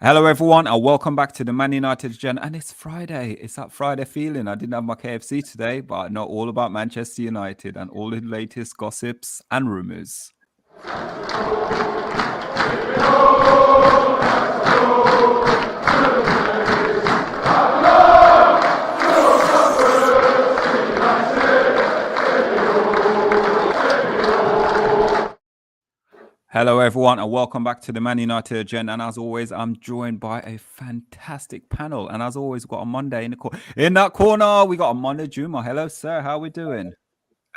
Hello, everyone, and welcome back to the Man United Gen. And it's Friday. It's that Friday feeling. I didn't have my KFC today, but I know all about Manchester United and all the latest gossips and rumors. Hello, everyone, and welcome back to the Man United Agenda. And as always, I'm joined by a fantastic panel. And as always, we've got a Monday in that corner. We got a Monday Juma. Hello, sir. How are we doing?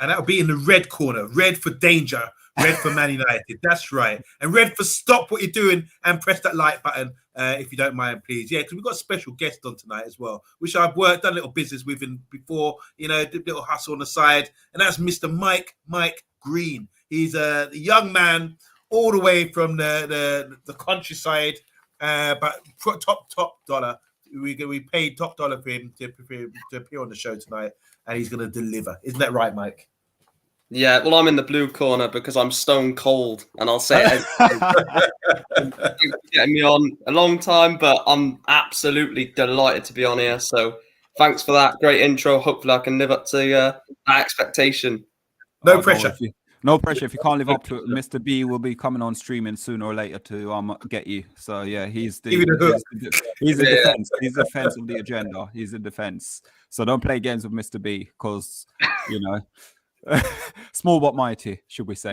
And that'll be in the red corner. Red for danger. Red for Man United. That's right. And red for stop what you're doing and press that like button if you don't mind, please. Yeah, because we've got a special guest on tonight as well, which I've done a little business with him before, did a little hustle on the side. And that's Mr. Mike Green. He's a young man all the way from the countryside, but top dollar. We paid top dollar for him to appear on the show tonight, and he's going to deliver. Isn't that right, Mike? Yeah, well, I'm in the blue corner because I'm stone cold, and I'll say it. Getting me on a long time, but I'm absolutely delighted to be on here. So thanks for that great intro. Hopefully, I can live up to that expectation. No pressure. No pressure. If you can't live up to it, Mr. B will be coming on streaming sooner or later to get you. So yeah, he's the defense. He's the defense of the agenda. He's the defense. So don't play games with Mr. B because small but mighty, should we say?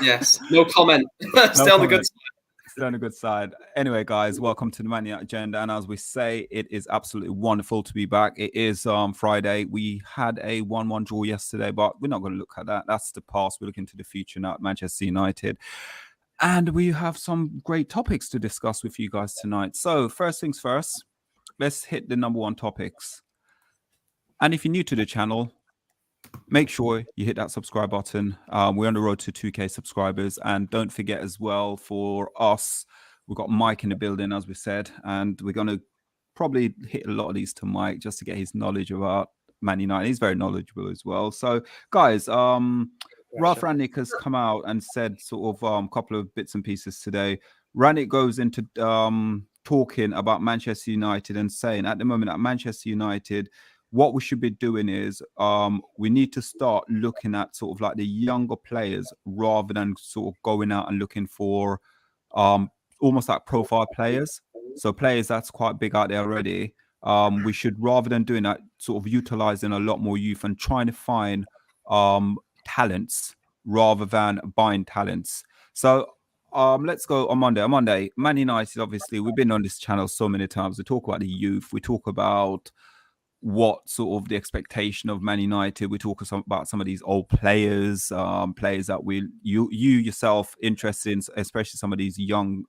Yes. No comment. Stay on the good side. On a good side. Anyway, guys, welcome to the Man United Agenda. And as we say, it is absolutely wonderful to be back. It is Friday. We had a 1-1 draw yesterday, but we're not going to look at that. That's the past. We're looking to the future now at Manchester United. And we have some great topics to discuss with you guys tonight. So first things first, let's hit the number one topics. And if you're new to the channel, make sure you hit that subscribe button. We're on the road to 2K subscribers. And don't forget as well, for us, we've got Mike in the building, as we said. And we're going to probably hit a lot of these to Mike just to get his knowledge about Man United. He's very knowledgeable as well. So, guys, Ralph Rangnick has come out and said sort of a couple of bits and pieces today. Rangnick goes into talking about Manchester United and saying at the moment at Manchester United, what we should be doing is we need to start looking at sort of like the younger players rather than sort of going out and looking for almost like profile players. So players that's quite big out there already. We should, rather than doing that, sort of utilizing a lot more youth and trying to find talents rather than buying talents. So let's go on Monday. On Monday, Man United, obviously, we've been on this channel so many times. We talk about the youth. We talk about what sort of the expectation of Man United. We talk about some of these old players, players that you yourself interested in, especially some of these young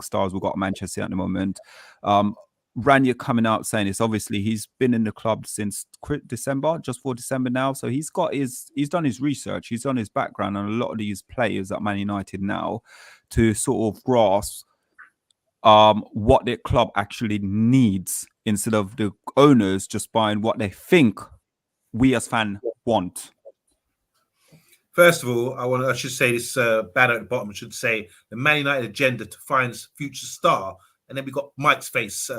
stars we've got at Manchester at the moment. Rangnick coming out saying this. Obviously, he's been in the club since December, just for December now. So he's done his research, he's done his background on a lot of these players at Man United now to sort of grasp what their club actually needs, instead of the owners just buying what they think we as fans want. First of all, I should say this banner at the bottom should say the Man United agenda to find future star, and then we got Mike's face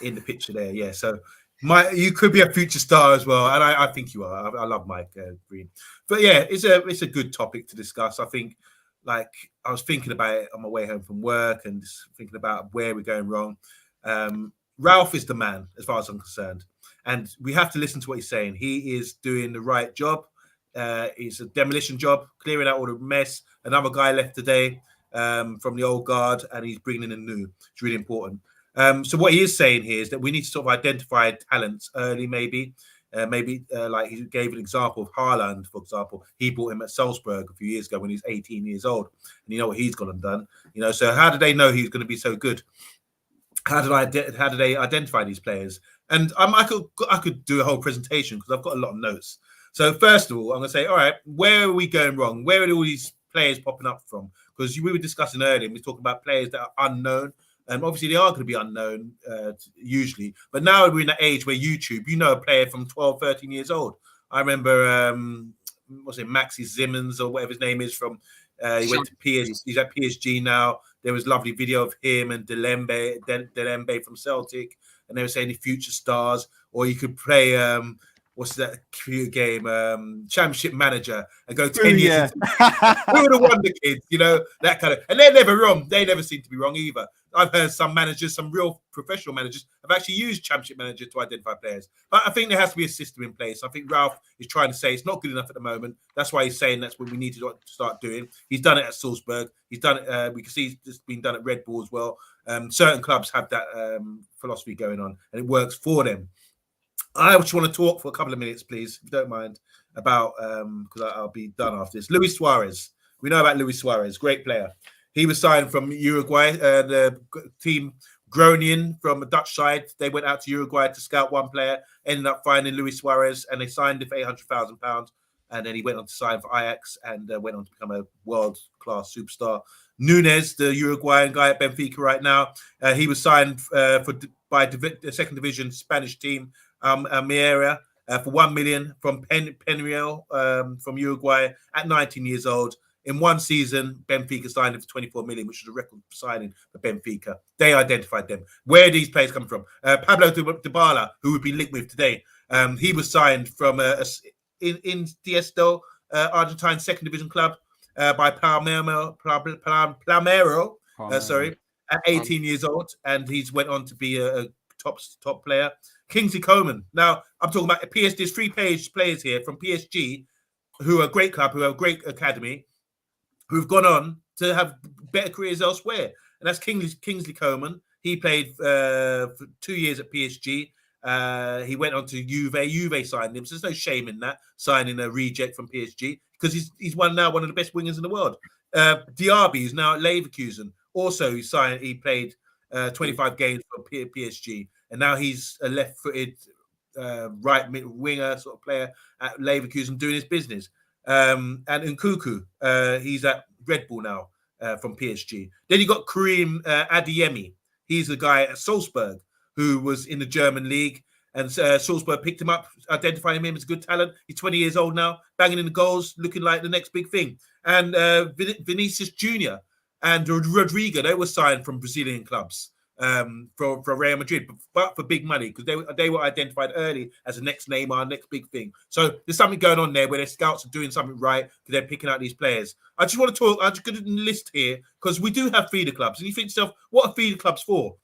in the picture there. Yeah, so Mike, you could be a future star as well, and I think you are. I love Mike Green, but yeah, it's a good topic to discuss. I think, like, I was thinking about it on my way home from work and just thinking about where we're going wrong. Ralph is the man, as far as I'm concerned. And we have to listen to what he's saying. He is doing the right job. It's a demolition job, clearing out all the mess. Another guy left today from the old guard, and he's bringing in a new. It's really important. So what he is saying here is that we need to sort of identify talents early, maybe. Like he gave an example of Haaland, for example. He bought him at Salzburg a few years ago when he was 18 years old. And you know what he's gone and done. So how did they know he was going to be so good? How did they identify these players? And I could do a whole presentation because I've got a lot of notes. So first of all, I'm going to say, all right, where are we going wrong? Where are all these players popping up from? Because we were discussing earlier, we were talking about players that are unknown. Obviously, they are going to be unknown usually. But now we're in an age where YouTube, a player from 12, 13 years old. I remember, Maxi Simmons or whatever his name is from He went to PSG. He's at PSG now. There was a lovely video of him and Delembe from Celtic, and they were saying the future stars. Or you could play what's that cute game? Championship Manager, and go 10 years. Who would have won the kids? You know, that kind of. And they're never wrong. They never seem to be wrong either. I've heard some managers, some real professional managers, have actually used Championship Manager to identify players. But I think there has to be a system in place. I think Ralph is trying to say it's not good enough at the moment. That's why he's saying that's what we need to start doing. He's done it at Salzburg. He's done it. We can see it's been done at Red Bull as well. Certain clubs have that philosophy going on, and it works for them. I just want to talk for a couple of minutes, please, if you don't mind, about because I'll be done after this. Luis Suarez. We know about Luis Suarez, great player. He was signed from Uruguay. The team Groningen from the Dutch side, they went out to Uruguay to scout one player, ended up finding Luis Suarez, and they signed him for £800,000. And then he went on to sign for Ajax and went on to become a world-class superstar. Nunes, the Uruguayan guy at Benfica right now, he was signed by the second division Spanish team, Miera, for 1 million from Penriel from Uruguay at 19 years old. In one season, Benfica signed him for 24 million, which was a record signing for Benfica. They identified them. Where are these players coming from? Pablo Dybala, who would be linked with today, he was signed from in Diesto, Argentine second division club by Palmero, at 18 years old, and he's went on to be a top player. Kingsley Coman. Now, I'm talking about PSG. There's 3 players here from PSG who are a great club, who are a great academy, who've gone on to have better careers elsewhere. And that's Kingsley Coman. He played for 2 years at PSG. He went on to Juve. Juve signed him. So there's no shame in that, signing a reject from PSG, because he's one of the best wingers in the world. Diaby is now at Leverkusen. Also, he played 25 games for PSG. And now he's a left-footed right winger sort of player at Leverkusen doing his business. And Nkunku, he's at Red Bull now from PSG. Then you got Karim Adeyemi. He's the guy at Salzburg who was in the German league, and Salzburg picked him up, identifying him as a good talent. He's 20 years old now, banging in the goals, looking like the next big thing. And Vinicius Jr. and Rodrigo, they were signed from Brazilian clubs for Real Madrid, but for big money, because they were identified early as the next Neymar, next big thing. So there's something going on there where their scouts are doing something right, because they're picking out these players. I just want to talk, I'm just going to list here, because we do have feeder clubs, and you think to yourself, what are feeder clubs for?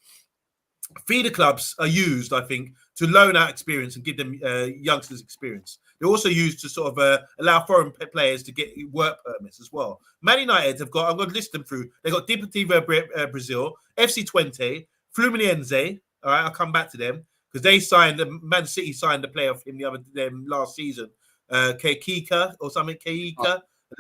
Feeder clubs are used, I think, to loan out experience and give them youngsters experience. They're also used to sort of allow foreign players to get work permits as well. Man United have got, I'm going to list them through. They've got Deportivo Brazil, FC Twente, Fluminense. All right, I'll come back to them, because they signed, Man City signed a player of him last season. Keika or something,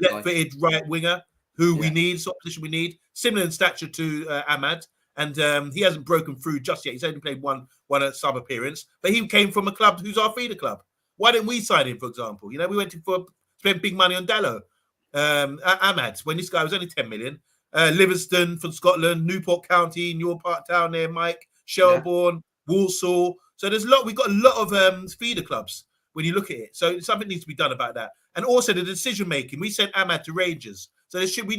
left-footed right winger, who we need, sort of position we need. Similar in stature to Ahmad. And he hasn't broken through just yet. He's only played one sub appearance, but he came from a club who's our feeder club. Why didn't we sign him, for example? You know, we went to spend big money on Dallo, Ahmad, when this guy was only 10 million. Livingston from Scotland, Newport County, in your part town there, Mike, Shelbourne, Walsall. So there's we've got a lot of feeder clubs when you look at it. So something needs to be done about that. And also the decision making. We sent Ahmad to Rangers, so we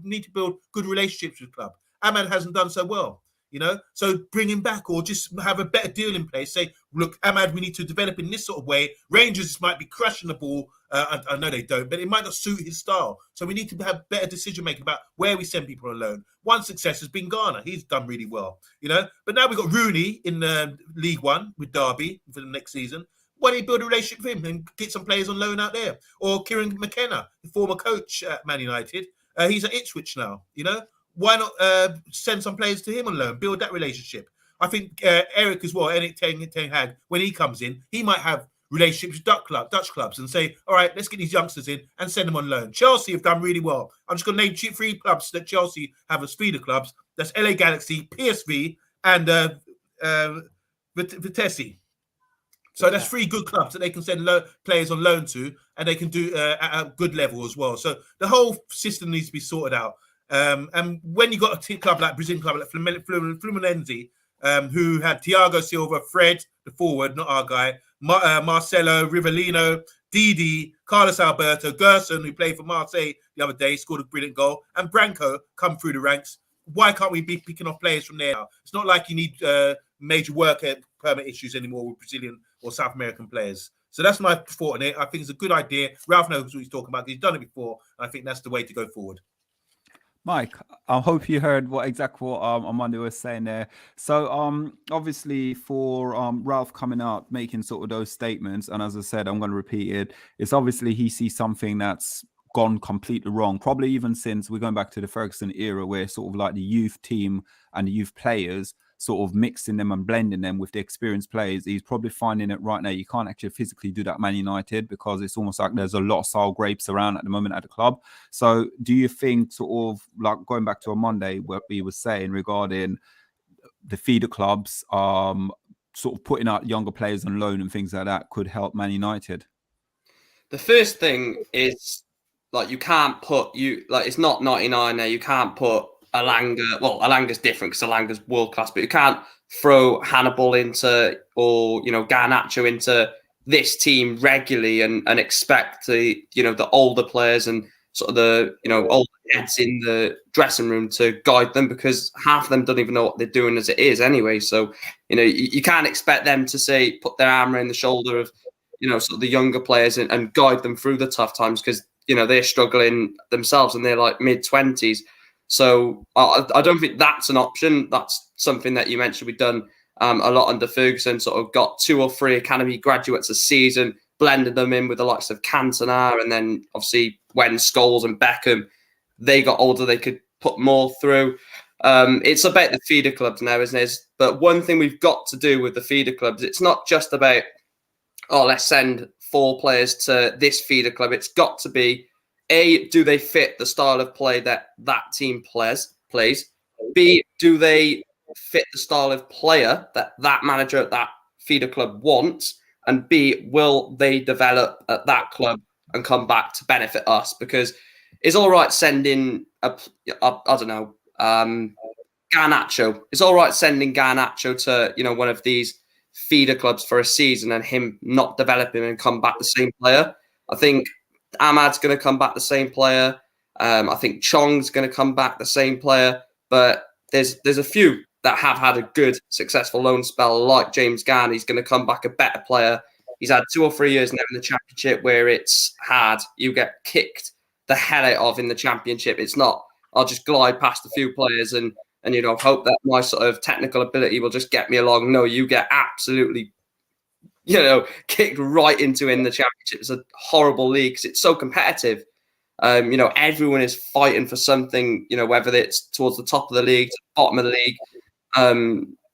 need to build good relationships with the club. Ahmad hasn't done so well, you know, so bring him back, or just have a better deal in place. Say, look, Ahmad, we need to develop in this sort of way. Rangers might be crushing the ball. I know they don't, but it might not suit his style. So we need to have better decision making about where we send people on loan. One success has been Ghana. He's done really well, you know. But now we've got Rooney in League One with Derby for the next season. Why don't you build a relationship with him and get some players on loan out there? Or Kieran McKenna, the former coach at Man United. He's at Ipswich now, you know. Why not send some players to him on loan, build that relationship? I think Eric as well, Eric Ten Hag, when he comes in, he might have relationships with Dutch clubs and say, all right, let's get these youngsters in and send them on loan. Chelsea have done really well. I'm just going to name 3 clubs that Chelsea have as feeder clubs. That's LA Galaxy, PSV, and Vitesse. So that's 3 good clubs that they can send players on loan to, and they can do at a good level as well. So the whole system needs to be sorted out. And when you got a club like Brazilian club like Fluminense, who had Thiago Silva, Fred, the forward, not our guy, Marcelo, Rivellino, Didi, Carlos Alberto, Gerson, who played for Marseille the other day, scored a brilliant goal, and Branco come through the ranks. Why can't we be picking off players from there? It's not like you need major work permit issues anymore with Brazilian or South American players. So that's my thought on it. I think it's a good idea. Ralph knows what he's talking about. He's done it before. And I think that's the way to go forward. Mike, I hope you heard what Omondi was saying there. So obviously for Ralph coming out making sort of those statements, and as I said, I'm going to repeat it, it's obviously he sees something that's gone completely wrong, probably even since we're going back to the Ferguson era, where sort of like the youth team and the youth players sort of mixing them and blending them with the experienced players. He's probably finding it right now. You can't actually physically do that at Man United because it's almost like there's a lot of sour grapes around at the moment at the club. So do you think, sort of like going back to a Monday, what we were saying regarding the feeder clubs sort of putting out younger players on loan and things like that could help Man United? The first thing is, like, you can't put, it's not 99 there. You can't put Elanga. Well, Elanga's different because Elanga's world class, but you can't throw Hannibal into, or, Garnacho into this team regularly and expect the older players and sort of the, older heads in the dressing room to guide them, because half of them don't even know what they're doing as it is anyway. So, you can't expect them to say, put their arm around the shoulder of, sort of the younger players and guide them through the tough times, because, they're struggling themselves and they're like mid-20s. So I don't think that's an option. That's something that you mentioned we've done a lot under Ferguson, sort of got 2 or 3 academy graduates a season, blended them in with the likes of Cantona, and then obviously when Scholes and Beckham, they got older, they could put more through. It's about the feeder clubs now, isn't it? But one thing we've got to do with the feeder clubs, it's not just about, let's send 4 players to this feeder club. It's got to be, A, do they fit the style of play that team plays? B, do they fit the style of player that manager at that feeder club wants? And B, will they develop at that club and come back to benefit us? Because it's all right sending Garnacho. It's all right sending Garnacho to one of these feeder clubs for a season and him not developing and come back the same player. I think Ahmad's going to come back the same player. I think Chong's going to come back the same player. But there's a few that have had a good, successful loan spell, like James Garner. He's going to come back a better player. He's had 2 or 3 years now in the Championship where it's hard. You get kicked the hell out of in the Championship. It's not, I'll just glide past a few players and hope that my sort of technical ability will just get me along. No, you get absolutely, kicked right into in the Championship. It's a horrible league because it's so competitive. Everyone is fighting for something, whether it's towards the top of the league, to the bottom of the league.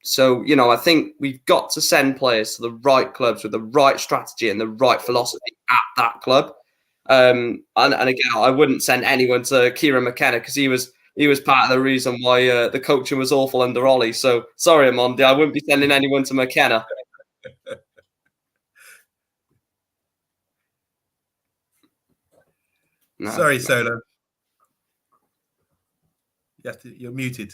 So, I think we've got to send players to the right clubs with the right strategy and the right philosophy at that club. And again, I wouldn't send anyone to Kieran McKenna because he was part of the reason why the coaching was awful under Ollie. So sorry, Omondi, I wouldn't be sending anyone to McKenna. No. Sorry, Solo. You're muted.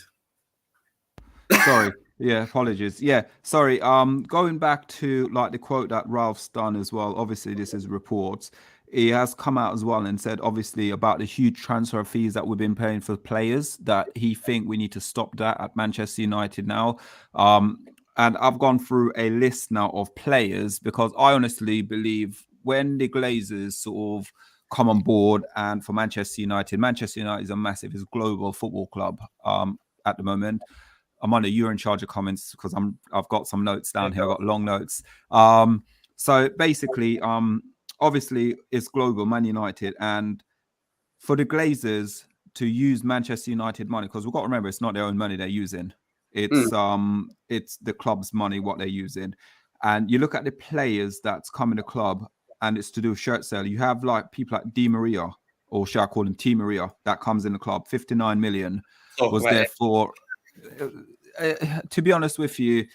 Sorry. Yeah, apologies. Yeah, sorry. Going back to like the quote that Ralph's done as well. Obviously, this is reports. He has come out as well and said, obviously, about the huge transfer fees that we've been paying for players, that he think we need to stop that at Manchester United now. And I've gone through a list now of players because I honestly believe when the Glazers sort of come on board, and for Manchester United is a massive, is a global football club at the moment. Amanda, you're in charge of comments because I've got some notes down here. I've got long notes. So basically, obviously it's global, Man United, and for the Glazers to use Manchester United money, because we've got to remember it's not their own money they're using. It's the club's money what they're using. And you look at the players that's come in the club, and it's to do with shirt sale. You have like people like Di Maria, or shall I call him T Maria, that comes in the club. 59 million was there for. To be honest with you,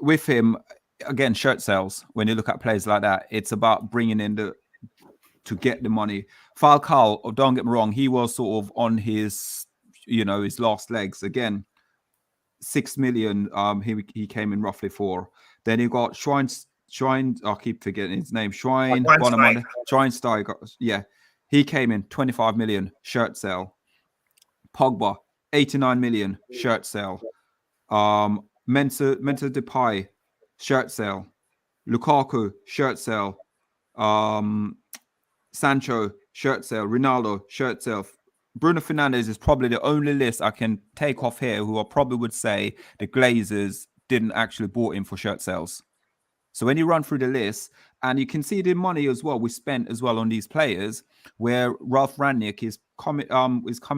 with him, again, shirt sales. When you look at players like that, it's about bringing in to get the money. Falcao, don't get me wrong, he was sort of on his, his last legs. Again, 6 million. He came in roughly for. Then you got Shrine. I keep forgetting his name. Schweinsteiger. Yeah, He came in 25 million, shirt sale. Pogba, 89 million, shirt sale. Mensa Depay, shirt sale. Lukaku, shirt sale. Sancho, shirt sale. Ronaldo, shirt sale. Bruno Fernandes is probably the only list I can take off here who I probably would say the Glazers didn't actually bought him for shirt sales. So when you run through the list, and you can see the money as well we spent as well on these players, where Ralph Rangnick is coming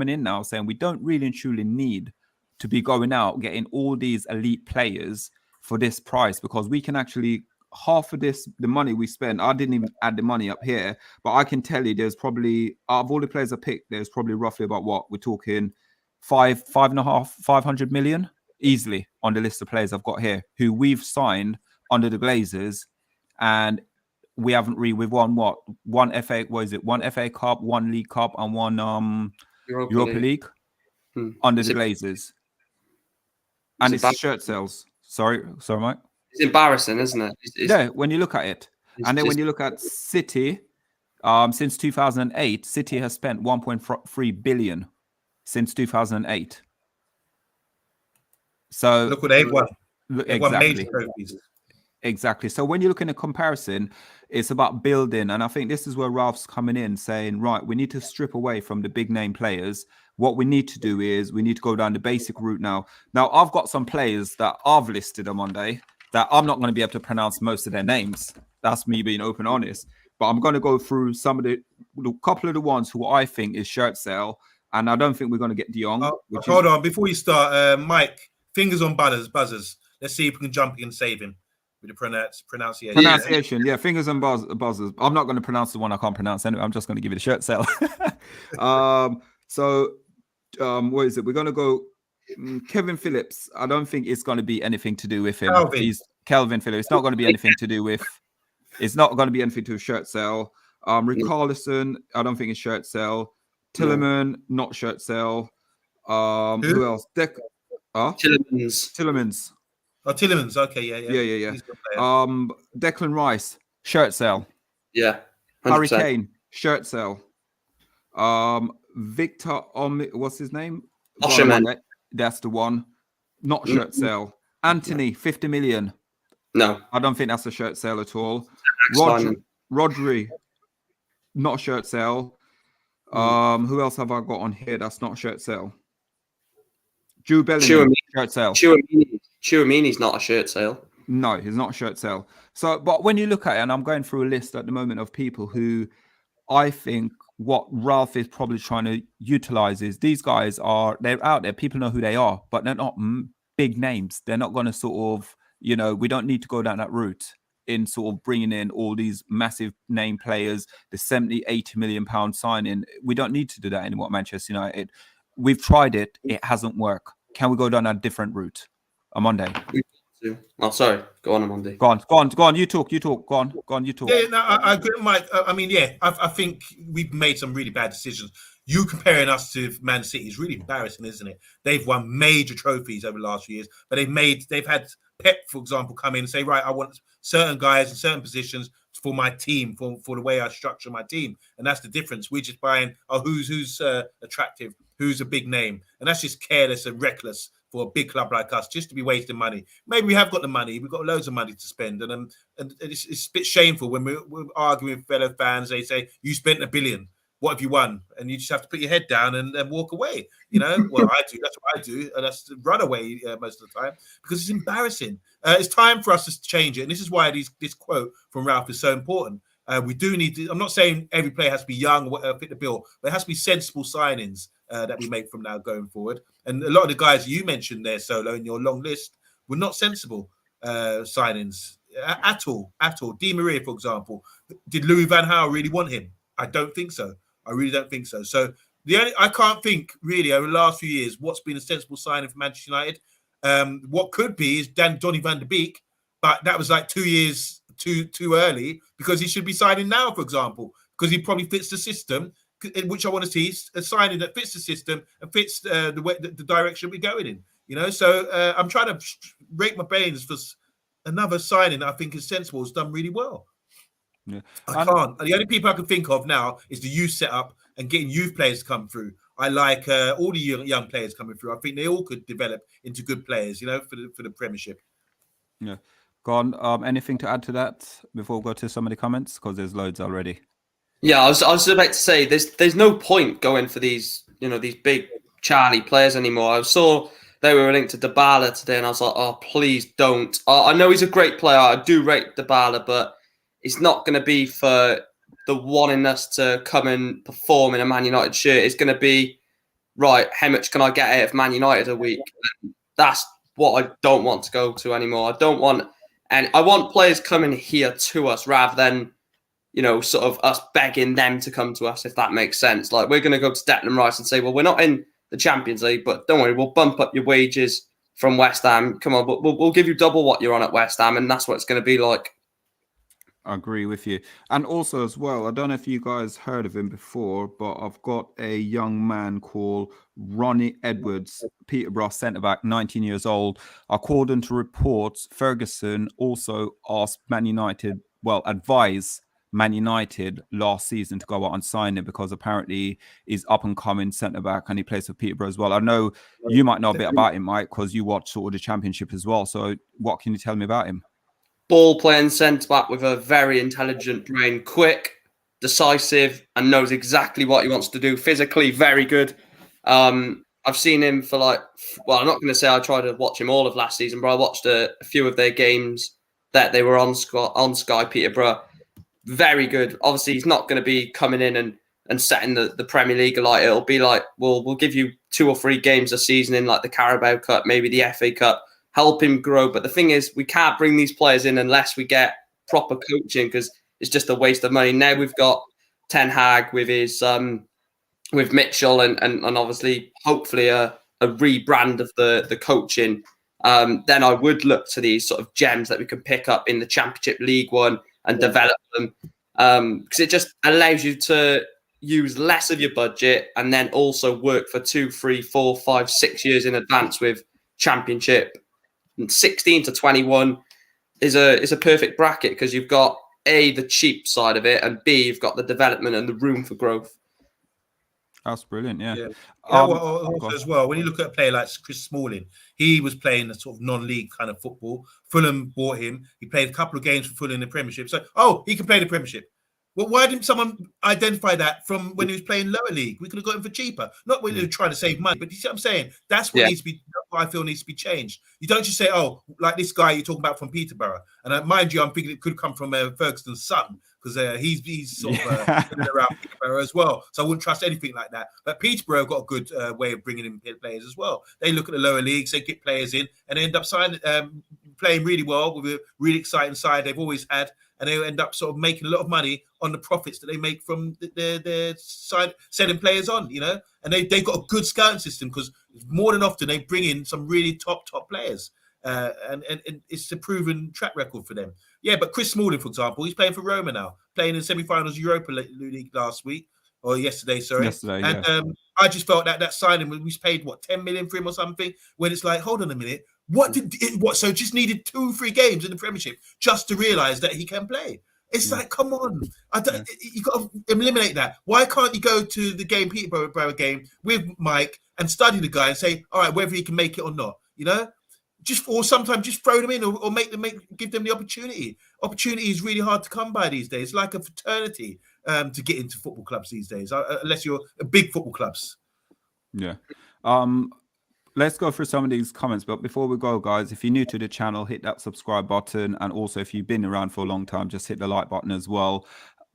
in now saying we don't really and truly need to be going out getting all these elite players for this price, because we can actually half of the money we spend. I didn't even add the money up here, but I can tell you there's probably, out of all the players I picked, there's probably roughly about what we're talking 500 million easily on the list of players I've got here who we've signed under the Glazers, and we've won one FA Cup, one League Cup, and one Europa League under the Glazers. And it's shirt sales. Sorry, Mike. It's embarrassing, isn't it? Yeah, when you look at it. And then when you look at City, since 2008, City has spent 1.3 billion since 2008. So look what they've won. They've won major Exactly. trophies. Exactly. So when you look in a comparison, it's about building. And I think this is where Ralph's coming in saying, right, we need to strip away from the big name players. What we need to do is we need to go down the basic route now. Now, I've got some players that I've listed on Monday that I'm not going to be able to pronounce most of their names. That's me being open and honest. But I'm going to go through some of the couple of the ones who I think is shirt sale. And I don't think we're going to get De Jong. Hold on. Before you start, Mike, fingers on buzzers. Let's see if we can jump in and save him. With the pronunciation. Pronunciation, yeah, fingers and buzzers. I'm not going to pronounce the one I can't pronounce anyway. I'm just going to give it a shirt sale. What is it? We're going to go Kevin Phillips. I don't think it's going to be anything to do with him. He's Kelvin Phillips. It's not going to be anything to do with. It's not going to be anything to a shirt sale. Richarlison, I don't think it's shirt sale. Tielemans, not shirt sale. Who else? Tielemans. Oh, Tielemans. Okay, yeah. Declan Rice, shirt sale. Yeah. 100%. Harry Kane, shirt sale. Victor, what's his name? Osimhen. That's the one. Not shirt sale. Anthony, 50 million. No. I don't think that's a shirt sale at all. Rodri, not shirt sale. Who else have I got on here that's not shirt sale? Jude Bellingham, shirt sale. Chouamini's not a shirt sale. No, he's not a shirt sale. So, but when you look at it, and I'm going through a list at the moment of people who I think what Ralph is probably trying to utilize is these guys they're out there. People know who they are, but they're not big names. They're not going to sort of, we don't need to go down that route in sort of bringing in all these massive name players, the 70, 80 million pound signing. We don't need to do that anymore at Manchester United. We've tried it. It hasn't worked. Can we go down a different route? On Monday. Oh, sorry. Go on, Monday. Go on. You talk. Go on. You talk. Yeah, no, I agree, Mike. I think we've made some really bad decisions. You comparing us to Man City is really embarrassing, isn't it? They've won major trophies over the last few years, but they've had Pep, for example, come in and say, right, I want certain guys in certain positions for my team, for the way I structure my team, and that's the difference. We're just buying who's attractive, who's a big name, and that's just careless and reckless for a big club like us, just to be wasting money. Maybe we have got the money, we've got loads of money to spend, and it's a bit shameful when we're arguing with fellow fans. They say, you spent $1 billion, what have you won? And you just have to put your head down and walk away. Well, I do. That's what I do, and that's run away most of the time, because it's embarrassing. It's time for us to change it, and this is why this quote from Ralph is so important. We do need to. I'm not saying every player has to be young, fit the bill, but it has to be sensible signings that we make from now going forward. And a lot of the guys you mentioned there, Solo, in your long list, were not sensible signings at all. Di Maria, for example, did Louis van Gaal really want him? I don't think so. I really don't think so. So I can't think really over the last few years what's been a sensible signing for Manchester United. What could be is Donny van de Beek, but that was like 2 years too early, because he should be signing now, for example, because he probably fits the system, which I want to see a signing that fits the system and fits the direction we're going in. So I'm trying to rake my brains for another signing that I think is sensible, has done really well. Yeah. I can't. The only people I can think of now is the youth setup and getting youth players to come through. I like all the young players coming through. I think they all could develop into good players, for the Premiership. Yeah. Gone. Anything to add to that before we go to some of the comments? Because there's loads already. Yeah, I was about to say there's no point going for these these big Charlie players anymore. I saw they were linked to Dybala today, and I was like, oh, please don't. I know he's a great player. I do rate Dybala, but it's not going to be for the wanting us to come and perform in a Man United shirt. It's going to be, right, how much can I get out of Man United a week? And that's what I don't want to go to anymore. I want players coming here to us rather than, sort of us begging them to come to us, if that makes sense. Like, we're going to go to Declan Rice and say, well, we're not in the Champions League, but don't worry, we'll bump up your wages from West Ham. Come on, but we'll give you double what you're on at West Ham, and that's what it's going to be like. I agree with you. And also as well, I don't know if you guys heard of him before, but I've got a young man called Ronnie Edwards, Peterborough centre-back, 19 years old. According to reports, Ferguson also asked Man United, advised Man United last season to go out and sign him because apparently he's up-and-coming centre-back and he plays for Peterborough as well. I know you might know a bit about him, Mike, because you watch sort of the Championship as well. So what can you tell me about him? Ball playing centre back with a very intelligent brain, quick, decisive, and knows exactly what he wants to do. Physically, very good. I've seen him for I'm not going to say I tried to watch him all of last season, but I watched a few of their games that they were on Sky Peterborough. Very good. Obviously, he's not going to be coming in and setting the Premier League alight. It'll be like, we'll give you 2 or 3 games a season in like the Carabao Cup, maybe the FA Cup. Help him grow. But the thing is, we can't bring these players in unless we get proper coaching because it's just a waste of money. Now we've got Ten Hag with his with Mitchell and obviously hopefully a rebrand of the coaching. Then I would look to these sort of gems that we can pick up in the Championship, League One, and develop them because it just allows you to use less of your budget and then also work for 2, 3, 4, 5, 6 years in advance with Championship. 16 to 21 is a perfect bracket because you've got A, the cheap side of it, and B, you've got the development and the room for growth. That's brilliant, yeah. Also as well, when you look at a player like Chris Smalling, he was playing a sort of non-league kind of football. Fulham bought him. He played a couple of games for Fulham in the Premiership. So, he can play the Premiership. Well, why didn't someone identify that from when he was playing lower league? We could have got him for cheaper. Not when they were trying to save money, but you see what I'm saying? That's what needs to be. What I feel needs to be changed. You don't just say, like this guy you're talking about from Peterborough. And mind you, I'm thinking it could come from Ferguson's son because he's sort of around Peterborough as well. So I wouldn't trust anything like that. But Peterborough got a good way of bringing in players as well. They look at the lower leagues, they get players in, and they end up playing really well with a really exciting side they've always had. And they end up sort of making a lot of money on the profits that they make from their side selling players on, And they've got a good scouting system because more than often they bring in some really top players. And it's a proven track record for them. Yeah, but Chris Smalling, for example, he's playing for Roma now, playing in semi-finals Europa League last week. Or yesterday, sorry. Yesterday, and I just felt that signing, we paid, 10 million for him or something, when it's like, hold on a minute. So just needed 2-3 games in the Premiership just to realise that he can play. It's like, come on. You got to eliminate that. Why can't you go to the game, Peterborough game, with Mike and study the guy and say, all right, whether he can make it or not, Or sometimes just throw them in or give them the opportunity. Opportunity is really hard to come by these days. It's like a fraternity to get into football clubs these days, unless you're big football clubs. Yeah. Let's go through some of these comments. But before we go, guys, if you're new to the channel, hit that subscribe button. And also, if you've been around for a long time, just hit the like button as well.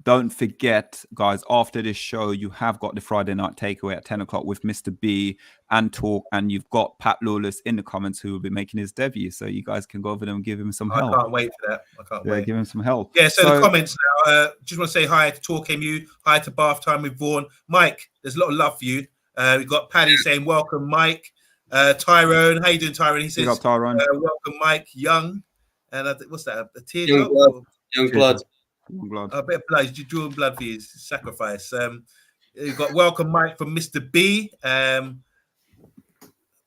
Don't forget, guys, after this show, you have got the Friday night takeaway at 10 o'clock with Mr. B and Talk. And you've got Pat Lawless in the comments who will be making his debut. So you guys can go over there and give him some help. I can't wait for that. I can't wait. Give him some help. Yeah, so the comments now. Just want to say hi to TalkMU. Hi to Bath Time with Vaughan. Mike, there's a lot of love for you. We've got Paddy saying, welcome, Mike. Tyrone, how you doing, Tyrone? He says, Tyrone. welcome, Mike Young. And what's that? A teardrop? Young blood. A bit of blood. He's drawing blood for his sacrifice. You've got welcome, Mike, from Mr. B.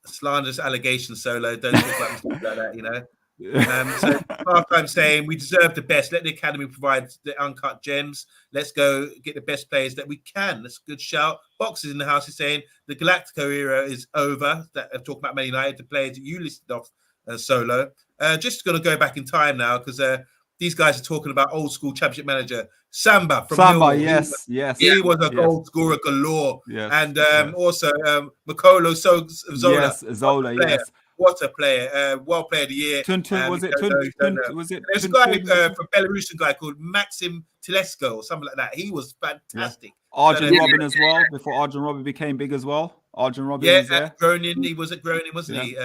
Slanderous allegation solo. Don't talk about Mr. B like that, So half-time saying we deserve the best. Let the academy provide the uncut gems. Let's go get the best players that we can. That's a good shout. Boxes in the house is saying the Galactico era is over. That talking about Man United, the players that you listed off solo. Just going to go back in time now because these guys are talking about old school Championship manager Samba from Millwall. Yes. He was a goal scorer galore. Yes, And also Makolo Zola. Yes, Zola, yes. What a player! World Player of the Year. Was it? There's a guy from Belarusian guy called Maxim Telesco or something like that. He was fantastic. Yeah. Arjen Robben as well. Before Arjen Robben became big as well. Arjen Robben was there. Groningen. He was at Groningen, wasn't he?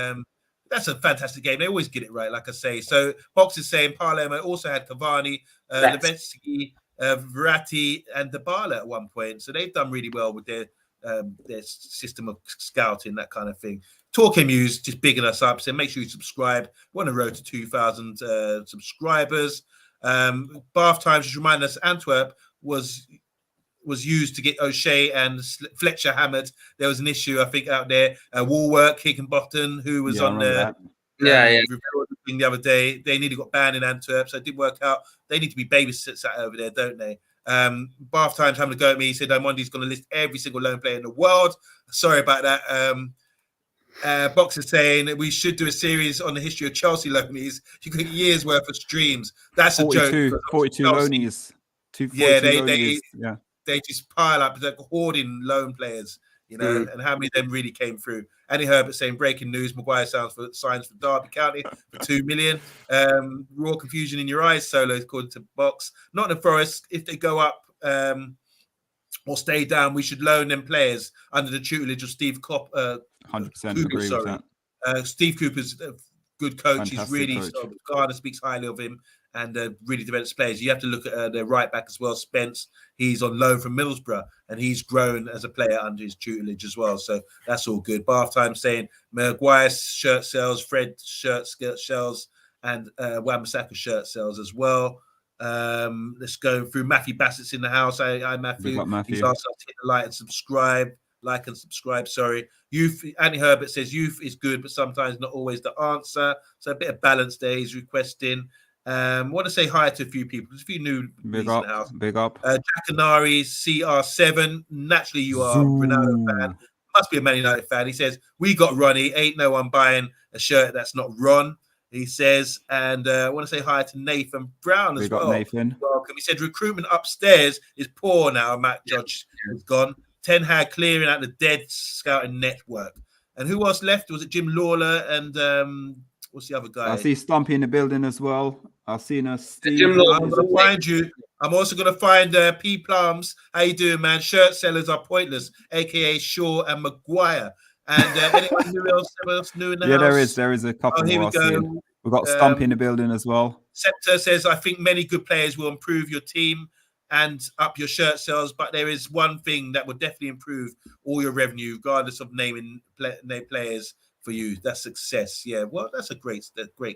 That's a fantastic game. They always get it right, like I say. So Box is saying Palermo also had Cavani, Levetsky, Verratti, and Dybala at one point. So they've done really well with their system of scouting, that kind of thing. TalkMU's just bigging us up. So make sure you subscribe. We're on the road to 2,000 subscribers. Bath Times just remind us Antwerp was used to get O'Shea and Fletcher hammered. There was an issue, I think, out there. Woolwork, Higginbotham, who was on the the other day. They nearly got banned in Antwerp, so it didn't work out. They need to be babysat over there, don't they? Bath Times having a go at me. He said OMONDI's going to list every single loan player in the world. Sorry about that. Box is saying that we should do a series on the history of Chelsea loanies. You could get years worth of streams. That's 42, a joke. 42 loanies. They just pile up. They're hoarding loan players, you know, and how many of them really came through? Annie Herbert saying breaking news: Maguire signs for Derby County for 2 million. Raw confusion in your eyes, Solo, according to Box. Nottingham Forest, if they go up or stay down, we should loan them players under the tutelage of Steve Kopp. 100% agree with that. Steve Cooper's a good coach. Fantastic He's really coach. Garner speaks highly of him and really develops players. You have to look at their right back as well, Spence. He's on loan from Middlesbrough and he's grown as a player under his tutelage as well. So that's all good. Bath Time saying Maguire shirt sales, Fred shirt sales, and Wan-Bissaka shirt sales as well. Let's go through. Matthew Bassett's in the house. Hi, Matthew. He's asked us to hit the like and subscribe. Sorry. Youth. Annie Herbert says youth is good, but sometimes not always the answer. So a bit of balance there. He's requesting. Want to say hi to a few people. There's a few new big in up, the house. Big up. Jacanari CR7. Naturally, you are a Ronaldo fan. Must be a Man United fan. He says we got Ronnie. Ain't no one buying a shirt that's not Ron. He says, and I want to say hi to Nathan Brown as well. Nathan. Welcome. He said recruitment upstairs is poor now. Matt Judge is gone. Ten Hag clearing out the dead scouting network. And who else left? Was it Jim Lawler and what's the other guy? I see Stumpy in the building as well. I've seen us. I'm going to find you. I'm also going to find P Plums. How you doing, man? Shirt sellers are pointless, aka Shaw and Maguire. And anyone else new in the house? There is a couple. Here we go. We've got Stumpy in the building as well. Scepter says, I think many good players will improve your team and up your shirt sales, but there is one thing that will definitely improve all your revenue, regardless of naming players for you. That's success. Yeah, well, that's a great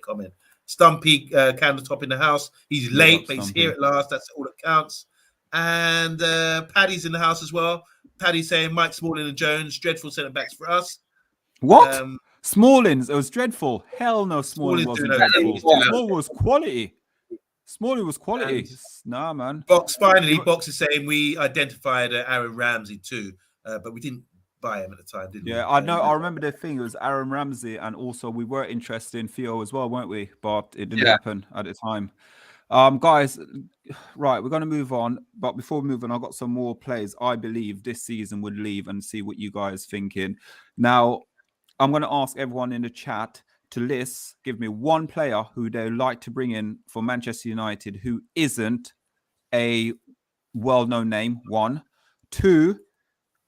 comment. Stumpy Candletop in the house. He's late, but he's here at last. That's all that counts. And Paddy's in the house as well. Paddy saying Mike Smalling and Jones, dreadful centre backs for us. What? Smalling's, it was dreadful. Hell no, Smalling wasn't dreadful. Smalling was quality. Smalling was quality. Nah, man. Box is saying we identified Aaron Ramsey too, but we didn't buy him at the time, did we? Yeah, I know. I remember the thing. It was Aaron Ramsey, and also we were interested in Theo as well, weren't we? But it didn't happen at the time. Guys, right, we're going to move on. But before we move on, I've got some more players I believe this season would leave and see what you guys thinking. Now, I'm going to ask everyone in the chat to give me one player who they like to bring in for Manchester United who isn't a well-known name, 1. 2,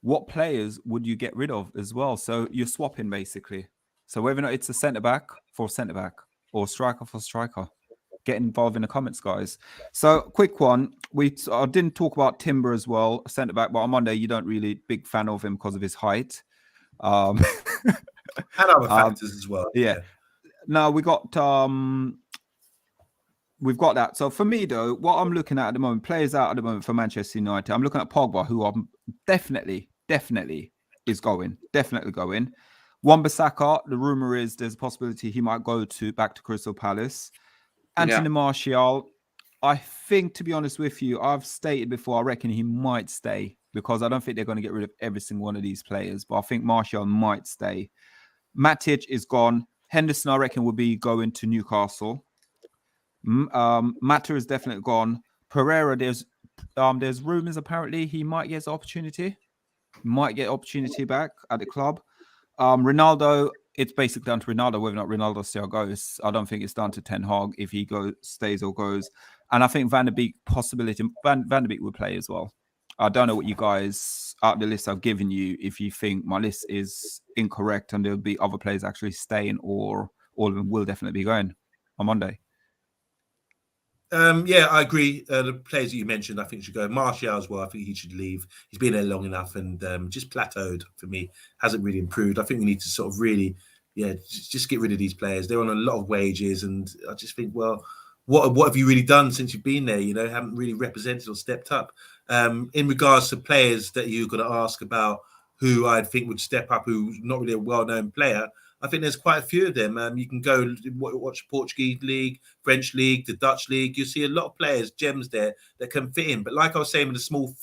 what players would you get rid of as well? So you're swapping basically. So whether or not it's a centre-back for centre-back or striker for striker. Get involved in the comments, guys. So quick one. I didn't talk about Timber as well, centre-back, but on Monday you don't really big fan of him because of his height. And other factors as well. Yeah. Now we've got that. So for me though, what I'm looking at the moment, players out at the moment for Manchester United, I'm looking at Pogba, who I'm definitely is going. Definitely going. Wan-Bissaka, the rumor is there's a possibility he might go back to Crystal Palace. Anthony Martial, I think, to be honest with you, I've stated before, I reckon he might stay because I don't think they're going to get rid of every single one of these players, but I think Martial might stay. Matic is gone. Henderson, I reckon, will be going to Newcastle. Mata is definitely gone. Pereira, there's rumors apparently he might get opportunity. Might get opportunity back at the club. Ronaldo, it's basically down to Ronaldo whether or not Ronaldo still goes. I don't think it's down to Ten Hag if he stays or goes. And I think Van der Beek possibility. Van der Beek will play as well. I don't know what you guys out the list I've given you. If you think my list is incorrect and there'll be other players actually staying, or all of them will definitely be going on Monday. Yeah, I agree. The players that you mentioned, I think should go. Martial as well. I think he should leave. He's been there long enough and just plateaued for me. Hasn't really improved. I think we need to sort of really, just get rid of these players. They're on a lot of wages, and I just think, well, what have you really done since you've been there? Haven't really represented or stepped up. In regards to players that you're going to ask about, who I think would step up, who's not really a well-known player, I think there's quite a few of them. You can go watch Portuguese League, French League, the Dutch League. You see a lot of players, gems there that can fit in. But like I was saying with the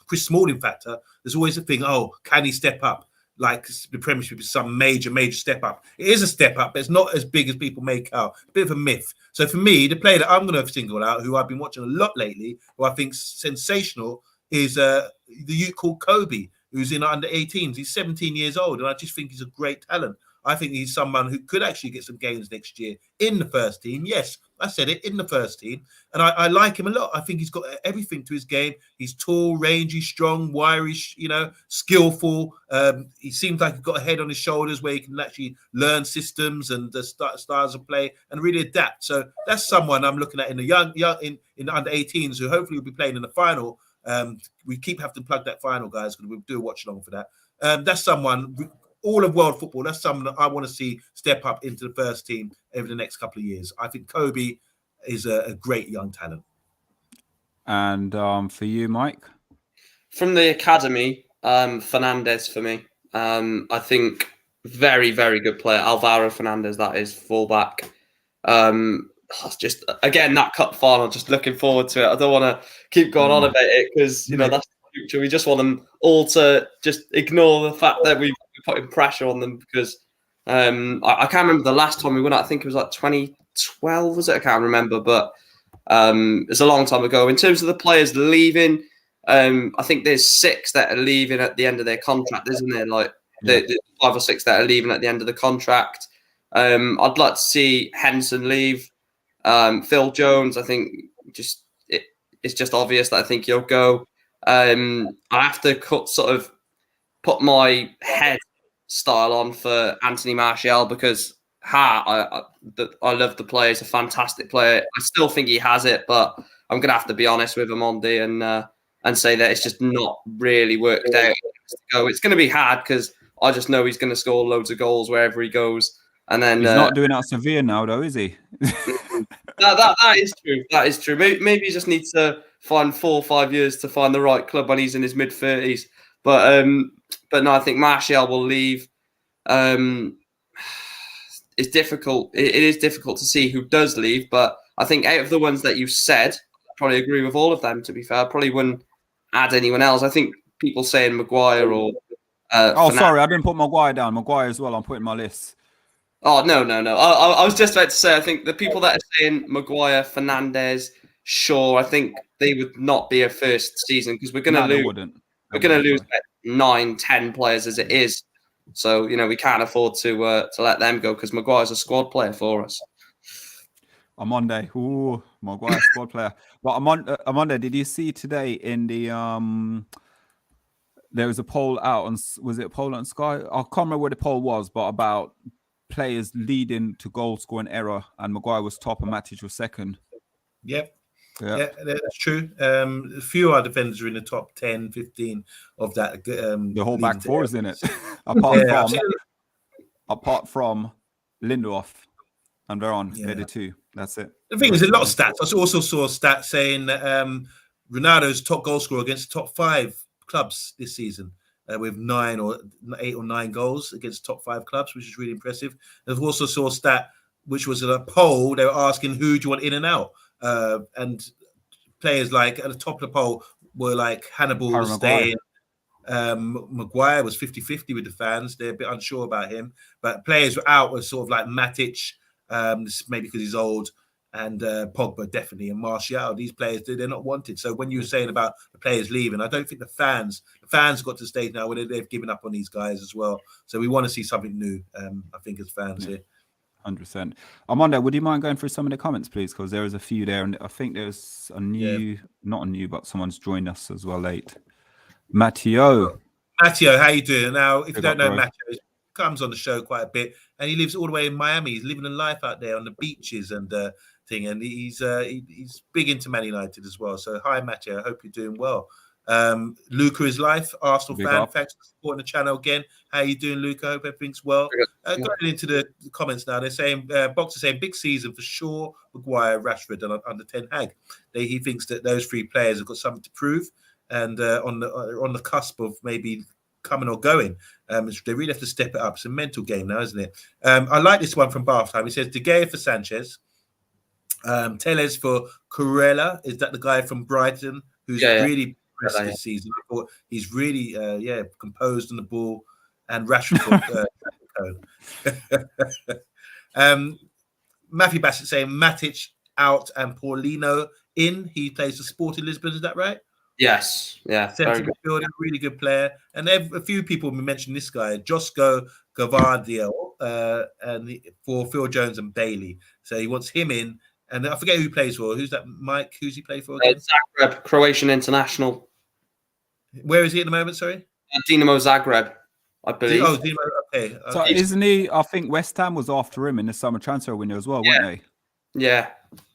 Chris Smalling factor, there's always a thing, can he step up? Like the Premiership is some major step up. It is a step up, but it's not as big as people make out. A bit of a myth. So for me, the player that I'm going to single out, who I've been watching a lot lately, who I think's sensational, is the youth called Kobe, who's in under 18s. He's 17 years old, and I just think he's a great talent. I think he's someone who could actually get some games next year in the first team. Yes, I said it, in the first team. And I like him a lot. I think he's got everything to his game. He's tall, rangy, strong, wiry, skillful. He seems like he's got a head on his shoulders where he can actually learn systems and the styles of play and really adapt. So that's someone I'm looking at in the young in the under 18s who hopefully will be playing in the final. We keep having to plug that final, guys, because we'll do a watch along for that. That's someone... all of world football, that's someone that I want to see step up into the first team over the next couple of years. I think Kobe is a great young talent. And for you, Mike? From the academy, Fernandes for me. I think very, very good player. Alvaro Fernandes, that is, fullback. Just, again, that cup final, just looking forward to it. I don't want to keep going on about it because, that's the future. We just want them all to just ignore the fact that we've putting pressure on them because I can't remember the last time we won. I think it was like 2012, was it? I can't remember, but it's a long time ago. In terms of the players leaving, I think there's 6 that are leaving at the end of their contract, isn't there? Like the 5 or 6 that are leaving at the end of the contract. I'd like to see Henson leave. Phil Jones, I think it's just obvious that I think he'll go. I have to put my head style on for Anthony Martial because I love the player. He's a fantastic player. I still think he has it, but I'm going to have to be honest with OMONDI and say that it's just not really worked out. It's going to be hard because I just know he's going to score loads of goals wherever he goes. And then he's not doing it at Sevilla now, though, is he? That is true. That is true. Maybe he just needs to find 4 or 5 years to find the right club when he's in his mid-30s. But no, I think Martial will leave. It's difficult. It is difficult to see who does leave. But I think out of the ones that you said, I probably agree with all of them, to be fair. I probably wouldn't add anyone else. I think people saying Maguire or... sorry, I didn't put Maguire down. Maguire as well. I'm putting my list. Oh, no. I was just about to say, I think the people that are saying Maguire, Fernandes, Shaw, I think they would not be a first season because we're going to lose. We're going to lose 9, 10 players as it is. So, we can't afford to let them go because Maguire's a squad player for us. OMONDI. Ooh, Maguire squad player. But OMONDI, did you see today in the there was a poll out on, was it a poll on Sky? I can't remember where the poll was, but about players leading to goal scoring error, and Maguire was top and Matic was second. Yep. Yeah, that's true. A few of our defenders are in the top 10, 15 of that. The whole back four is in it. apart from Lindelof and Veron, they're the 2. That's it. The thing is, a lot of stats. I also saw a stat saying that Ronaldo's top goal scorer against the top 5 clubs this season. with 8 or 9 goals against top 5 clubs, which is really impressive. And I've also saw a stat, which was a poll. They were asking who do you want in and out, and players like at the top of the poll were like Hannibal was staying. Maguire was 50-50 with the fans. They're a bit unsure about him, but players were out were sort of like Matic, maybe because he's old, and Pogba definitely, and Martial. These players, they're not wanted. So when you were saying about the players leaving, I don't think the fans got to the stage now where they've given up on these guys as well. So we want to see something new, I think, as fans here. 100%. Armando, would you mind going through some of the comments, please? Because there is a few there, and I think there's a new, not a new, but someone's joined us as well late. Matteo, how you doing? Now, if you don't know Matteo, he comes on the show quite a bit, and he lives all the way in Miami. He's living a life out there on the beaches and thing, and he's big into Man United as well. So hi, Matteo. I hope you're doing well. Luca is life, Arsenal fan. Thanks for supporting the channel again. How you doing, Luca? Hope everything's well. Going into the comments now, they're saying Box is saying big season for Shaw, Maguire, Rashford, and under Ten Hag. He thinks that those 3 players have got something to prove, and on the cusp of maybe coming or going. They really have to step it up. It's a mental game now, isn't it? I like this one from Bath Time. He says De Gea for Sanchez, Telles for Corella. Is that the guy from Brighton who's really impressed this season? He's really composed on the ball, and Rashford for Matthew Bassett saying Matic out and Paulino in. He plays for Sporting Lisbon. Is that right? Yes, yeah, centre midfielder, really good player. And a few people mentioned this guy, Josko Gavardio, and for Phil Jones and Bailey. So he wants him in. And I forget who he plays for. Who's that? Mike? Who's he play for again? Zagreb, Croatian international. Where is he at the moment? Sorry, Dinamo Zagreb, I believe. Oh, Dinamo. Okay. So isn't he? I think West Ham was after him in the summer transfer window as well, weren't they? Yeah,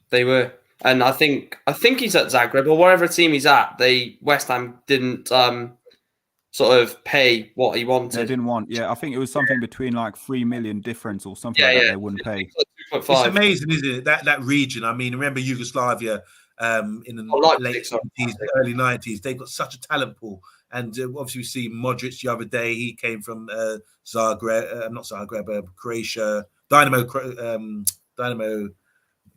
they were. And I think he's at Zagreb or wherever team he's at. West Ham didn't sort of pay what he wanted. They didn't want. Yeah, I think it was something between like 3 million difference or something like that. They wouldn't pay. It's amazing, isn't it? That region. I mean, remember Yugoslavia in the late 80s, early 90s. They've got such a talent pool. And obviously, we see Modric the other day. He came from Zagreb, not Zagreb, Croatia, Dynamo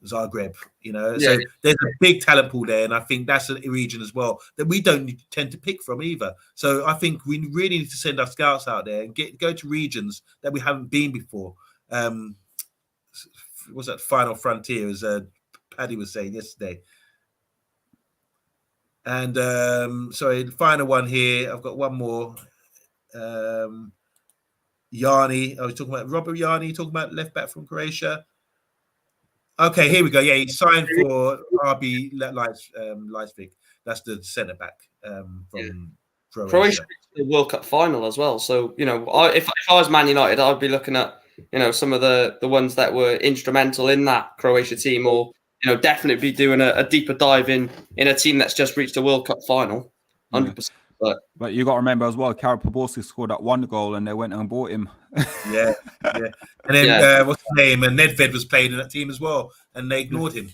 Zagreb, so there's a big talent pool there, and I think that's a region as well that we don't tend to pick from either. So I think we really need to send our scouts out there and go to regions that we haven't been before. What's that final frontier, as Paddy was saying yesterday? And sorry, the final one here. I've got one more. Yanni, I was talking about Robert Yanni, talking about left back from Croatia. Okay, here we go. Yeah, he signed for RB Leipzig. That's the centre back from Croatia. Croatia reached the World Cup final as well. So if I was Man United, I'd be looking at some of the ones that were instrumental in that Croatia team, or definitely be doing a deeper dive in a team that's just reached a World Cup final. 100%. But you got to remember as well, Karol Poborski scored that 1 goal and they went and bought him. Yeah. And then what's his name? And Nedved was playing in that team as well, and they ignored him.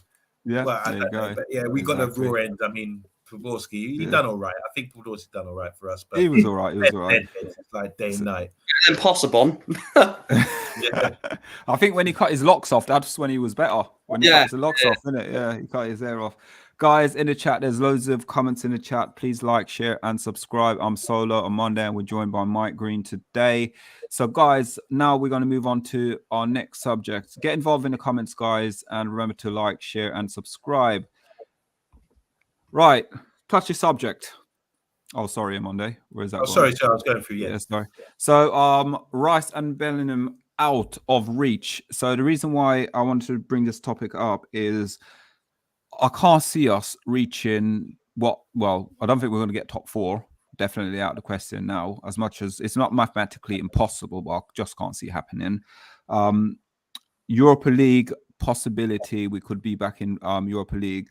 Yeah, well, I don't know, but we got the raw end. I mean, Poborski, he done all right. I think Poborski done all right for us. But he was all right. It's like day and night. Impossible. I think when he cut his locks off, that's when he was better. When he cut his locks off, isn't it? Yeah, he cut his hair off. Guys, in the chat, there's loads of comments in the chat. Please like, share, and subscribe. I'm Solo on Monday, and we're joined by Mike Green today. So, guys, now we're going to move on to our next subject. Get involved in the comments, guys, and remember to like, share, and subscribe. Right, touchy subject. Oh, sorry, Monday. Where's that? Oh, sorry, I was going through. Yeah, sorry. So, Rice and Bellingham out of reach. So, the reason why I wanted to bring this topic up is I can't see us reaching I don't think we're going to get top 4. Definitely out of the question now, as much as it's not mathematically impossible, but I just can't see it happening. Europa League possibility, we could be back in Europa League.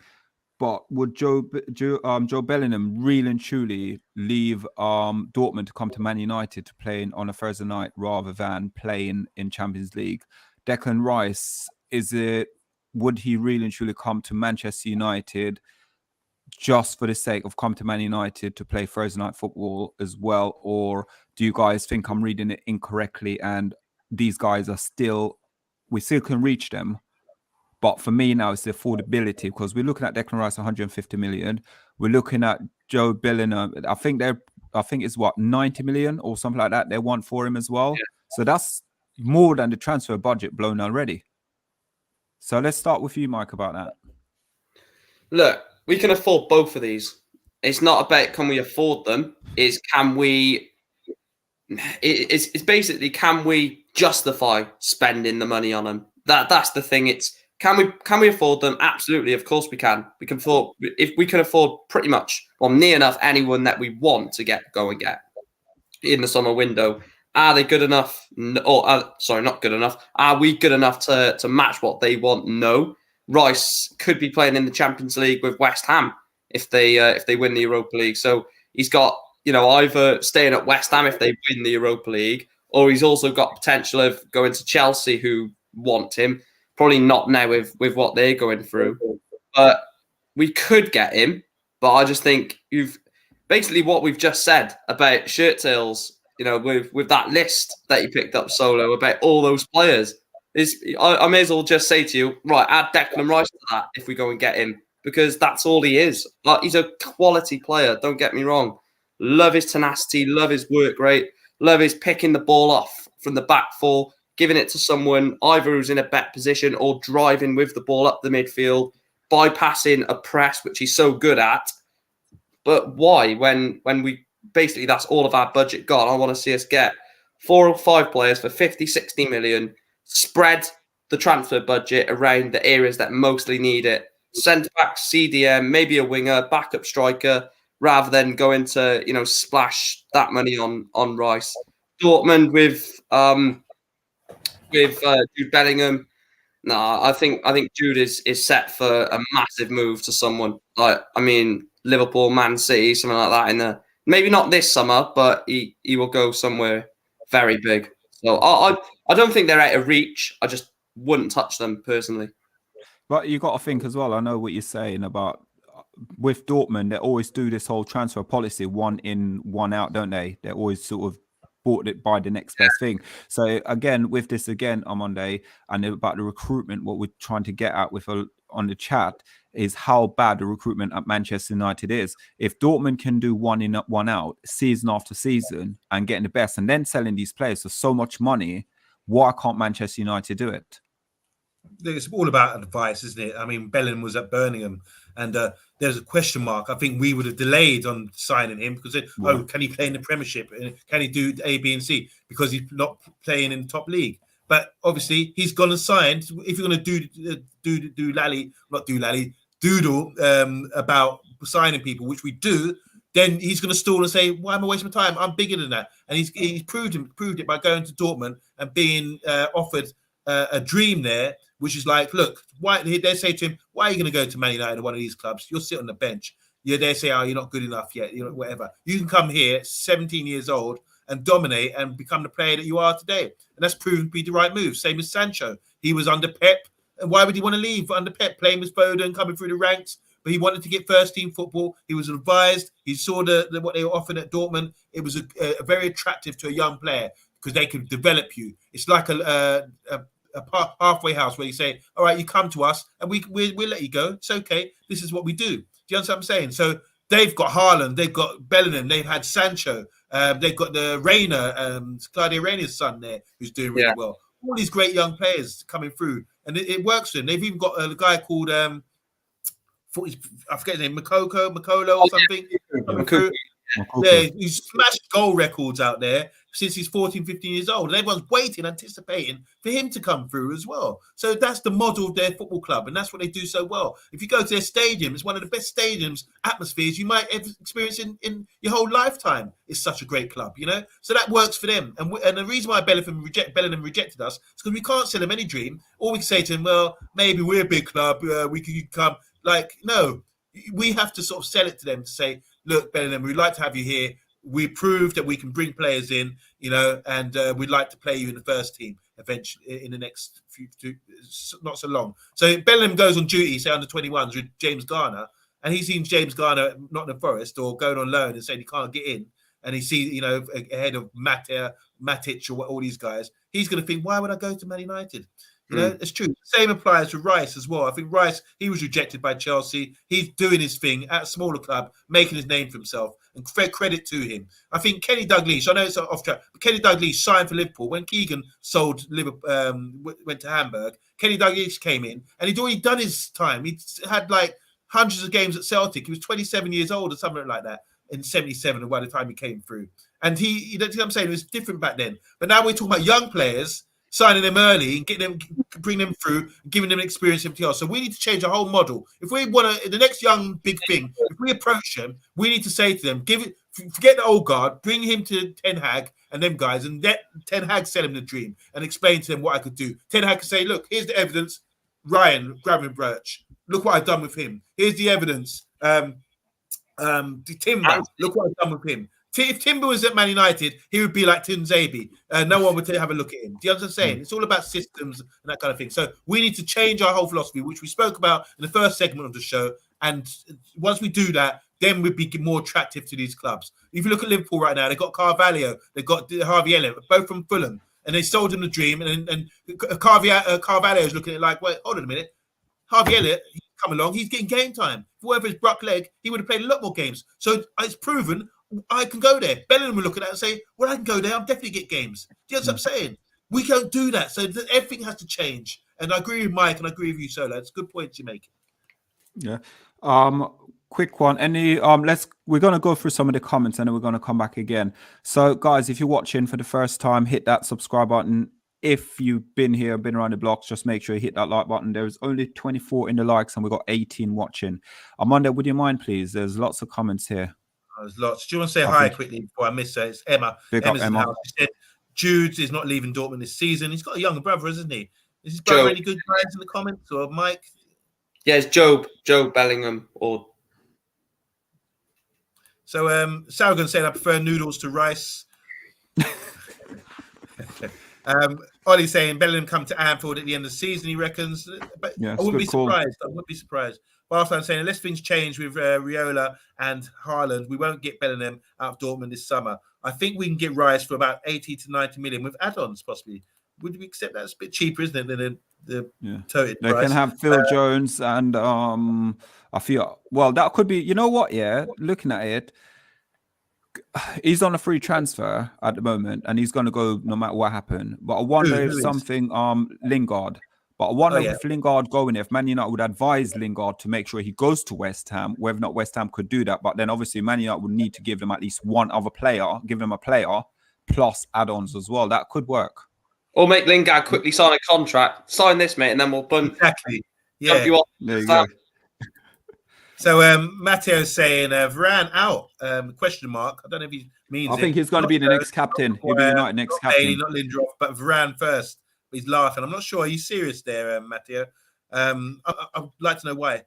But would Joe Bellingham really and truly leave Dortmund to come to Man United to play on a Thursday night rather than playing in Champions League? Declan Rice, would he really and truly come to Manchester United just for the sake of coming to Man United to play Thursday night football as well? Or do you guys think I'm reading it incorrectly and these guys are still, we still can reach them? But for me now, it's the affordability, because we're looking at Declan Rice 150 million. We're looking at Joe Bellingham. I think it's what, 90 million or something like that they want for him as well. Yeah. So that's more than the transfer budget blown already. So let's start with you, Mike, about that. Look, we can afford both of these. It's not about can we afford them. It's can we. It's basically, can we justify spending the money on them? That's the thing. It's can we afford them? Absolutely, of course we can. We can afford, if we can afford pretty much, or near enough, anyone that we want to go and get in the summer window. Are they good enough? Sorry, not good enough. Are we good enough to match what they want? No. Rice could be playing in the Champions League with West Ham if they win the Europa League. So he's got, either staying at West Ham if they win the Europa League, or he's also got potential of going to Chelsea, who want him. Probably not now with what they're going through, but we could get him. But I just think basically what we've just said about shirt tails, with that list that you picked up, Solo, about all those players, I may as well just say to you, right, add Declan Rice to that if we go and get him, because that's all he is. He's a quality player, don't get me wrong. Love his tenacity, love his work rate, love his picking the ball off from the back four, giving it to someone either who's in a better position or driving with the ball up the midfield, bypassing a press, which he's so good at. But why, when we basically, that's all of our budget gone? I want to see us get 4 or 5 players for 50, 60 million, spread the transfer budget around the areas that mostly need it. Centre-back, CDM, maybe a winger, backup striker, rather than going to, splash that money on Rice. Dortmund with Jude Bellingham. No, I think Jude is set for a massive move to someone like, Liverpool, Man City, something like that. Maybe not this summer, but he will go somewhere very big. So I don't think they're out of reach. I just wouldn't touch them personally. But you got to think as well. I know what you're saying about with Dortmund. They always do this whole transfer policy, 1 in, 1 out, don't they? They always sort of bought it by the next best thing. So again, with this on Monday, and about the recruitment, what we're trying to get at with on the chat is how bad the recruitment at Manchester United is. If Dortmund can do 1 in, 1 out, season after season, and getting the best, and then selling these players for so much money, why can't Manchester United do it? It's all about advice, isn't it? Bellingham was at Birmingham, and there's a question mark. I think we would have delayed on signing him because, can he play in the Premiership? Can he do A, B, and C? Because he's not playing in the top league. But obviously, he's gone and signed. If you're going to doodle about signing people, which we do, then he's going to stall and say, "Why am I wasting my time? I'm bigger than that." And he's proved it by going to Dortmund and being offered a dream there, which is like, look, why they say to him, "Why are you going to go to Man United or one of these clubs? You'll sit on the bench." Yeah, they say, "Oh, you're not good enough yet." Whatever. You can come here, 17 years old, and dominate and become the player that you are today. And that's proven to be the right move. Same as Sancho. He was under Pep. And why would he want to leave under Pep, playing with Foden, coming through the ranks? But he wanted to get first team football. He was advised. He saw what they were offering at Dortmund. It was a very attractive to a young player because they can develop you. It's like a halfway house where you say, "All right, you come to us and we'll let you go. It's okay. This is what we do." Do you understand what I'm saying? So they've got Haaland, they've got Bellingham, they've had Sancho, they've got the Claudio Reyna's son there, who's doing really well. All these great young players coming through, and it works for them. They've even got a guy called I forget his name, Makolo or something. Coming through. Yeah, he's smashed goal records out there since he's 14, 15 years old. And everyone's waiting, anticipating for him to come through as well. So that's the model of their football club. And that's what they do so well. If you go to their stadium, it's one of the best stadiums, atmospheres you might ever experience in your whole lifetime. It's such a great club, So that works for them. And the reason why Bellingham rejected us is because we can't sell him any dream. Or we can say to him, well, maybe we're a big club. We could come. No. We have to sort of sell it to them to say, look, Bellingham, we'd like to have you here. We proved that we can bring players in, and we'd like to play you in the first team eventually in the next few, not so long. So Bellingham goes on duty, say under 21s with James Garner. and he's seen James Garner at Nottingham Forest or going on loan and saying he can't get in, and he sees, ahead of Matic or all these guys, he's going to think, why would I go to Man United? It's true. Same applies to Rice as well. I think Rice, he was rejected by Chelsea. He's doing his thing at a smaller club, making his name for himself, and credit to him. I think Kenny Dalglish, I know it's off track, but Kenny Dalglish signed for Liverpool. When Keegan sold Liverpool, went to Hamburg, Kenny Dalglish came in, and he'd already done his time. He had like hundreds of games at Celtic. He was 27 years old or something like that in 77 by the time he came through. And you know what I'm saying? It was different back then. But now we're talking about young players, signing them early and getting them, bring them through, giving them experience and everything else. So we need to change our whole model. If we want to, the next young big thing, if we approach them, we need to say to them, forget the old guard, bring him to Ten Hag and them guys, and let Ten Hag sell him the dream and explain to them what I could do. Ten Hag can say, look, here's the evidence. Ryan Gravenberch, look what I've done with him. Here's the evidence. Timber, look what I've done with him. If Timber was at Man United, he would be like Tim Zabi. No one would have a look at him. Do you understand what I'm saying? It's all about systems and that kind of thing. So we need to change our whole philosophy, which we spoke about in the first segment of the show. And once we do that, then we'd be more attractive to these clubs. If you look at Liverpool right now, they've got Carvalho, they've got Harvey Elliott, both from Fulham. And they sold him the dream. And Carvalho is looking at it like, wait, hold on a minute. Harvey Elliott, he's come along, he's getting game time. Whoever his Brock leg, he would have played a lot more games. So it's proven I can go there. Bellingham will look at that and say, well, I can go there. I'll definitely get games. Do you know what I'm saying? We don't do that. So everything has to change. And I agree with Mike and I agree with you, Solo. It's a good point you make. Yeah. Quick one. We're going to go through some of the comments and then we're going to come back again. So guys, if you're watching for the first time, hit that subscribe button. If you've been here, been around the blocks, just make sure you hit that like button. There's only 24 in the likes and we've got 18 watching. Amanda, would you mind, please? There's lots of comments here. There's lots. Do you want to say hi quickly before I miss her? It's Emma. Emma's in the house. She said Jude is not leaving Dortmund this season. He's got a younger brother, isn't he? Is his brother any good guys in the comments or Mike? Yeah, it's Job Bellingham or. So Sargon said I prefer noodles to rice. Ollie saying Bellingham come to Anfield at the end of the season, he reckons. But yeah, I wouldn't be surprised. I wouldn't be surprised. Whilst I'm saying, unless things change with Riola and Haaland, we won't get Bellingham out of Dortmund this summer. I think we can get Rice for about 80 to 90 million with add-ons, possibly. Would we accept that? It's a bit cheaper, isn't it, than the toted price? They can have Phil Jones and I feel, well, that could be, you know what, yeah, looking at it, he's on a free transfer at the moment and he's going to go no matter what happened. But I wonder if something, Lingard. But I wonder if Lingard going, if Man United would advise Lingard to make sure he goes to West Ham, whether or not West Ham could do that. But then obviously Man United would need to give them at least one other player, give them a player plus add-ons as well. That could work. Or make Lingard quickly sign a contract, sign this, mate, and then we'll bun. Exactly. Yeah. There you go. So Matteo's saying Varane out? Question mark. I don't know if he means. I think he's going to be the next captain. He'll be United next captain. Bailey, not Lindelof, but Varane first. He's laughing. I'm not sure. Are you serious there, Matteo? I'd like to know why.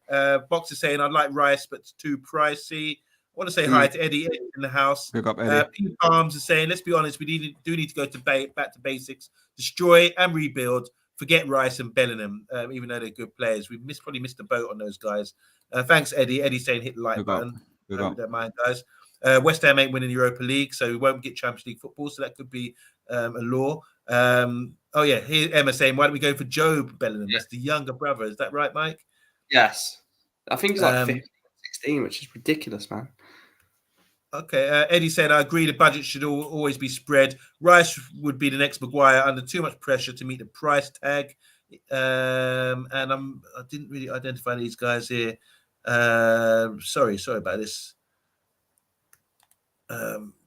Box is saying I'd like Rice, but it's too pricey. I want to say hi to Eddie in the house. Pick up Eddie. Pete Palms is saying, let's be honest, we do need to go to back to basics, destroy and rebuild. Forget Rice and Bellingham, even though they're good players. We probably missed the boat on those guys. Thanks, Eddie. Eddie's saying hit the like button. We don't mind, guys. West Ham ain't winning the Europa League, so we won't get Champions League football. So that could be a law. Here Emma saying, why don't we go for Job Bellingham? That's the younger brother. Is that right, Mike? Yes. I think he's like 15, 16, which is ridiculous, man. Okay, Eddie said, I agree the budget should always be spread. Rice would be the next Maguire under too much pressure to meet the price tag. And I didn't really identify these guys here. Sorry about this.